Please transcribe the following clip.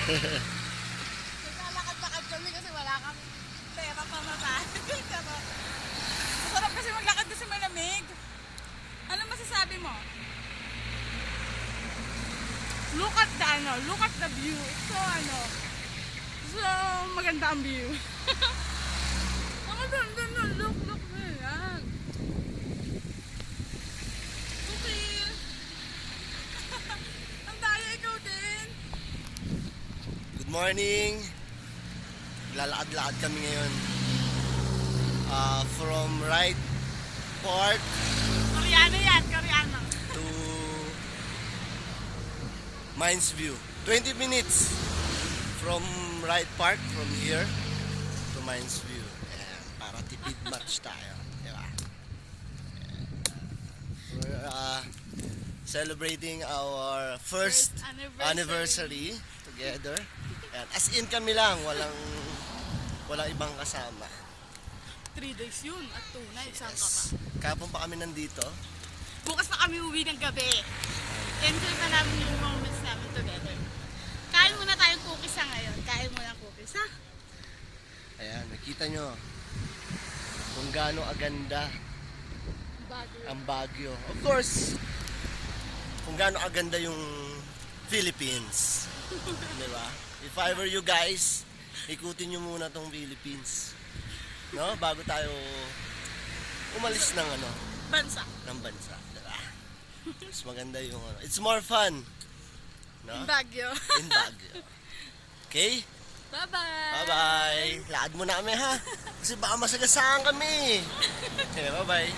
Naglalakad-lakad kami kasi wala kami pera pa mamahan. Masarap kasi maglakad kasi malamig. Ano masasabi mo? Look at the view. So maganda ang view. Doon, look, yan. Okay. Ang daya, ikaw din. Good morning. Lalakad-lakad kami ngayon. From Wright Park Koreano. to Mines View. 20 minutes from Wright Park, from here to Mines View. Ayan, para tipid match tayo. Diba? We're celebrating our first anniversary together. Ayan, as in kami lang, walang ibang kasama. 3 days yun at 2 nights. Saan ka pa? Kahapon pa kami nandito. Bukas pa kami uwi ng gabi. Enjoy pa namin yung moments namin together. Kain muna tayong cookies ngayon. Kain muna ng cookies, ha? Ayan, nakita nyo kung gaano aganda ang Baguio. Of course, kung gaano aganda yung Philippines. Diba? If I were you guys, ikutin nyo muna tong Philippines. No? Bago tayo umalis ng Bansa. ng bansa. Diba? Mas maganda yung it's more fun. No? Baguio. In Baguio. Okay? Bye-bye. Bye-bye. Lakad muna kami ha. Kasi baka masagasaan kami. Okay, bye-bye.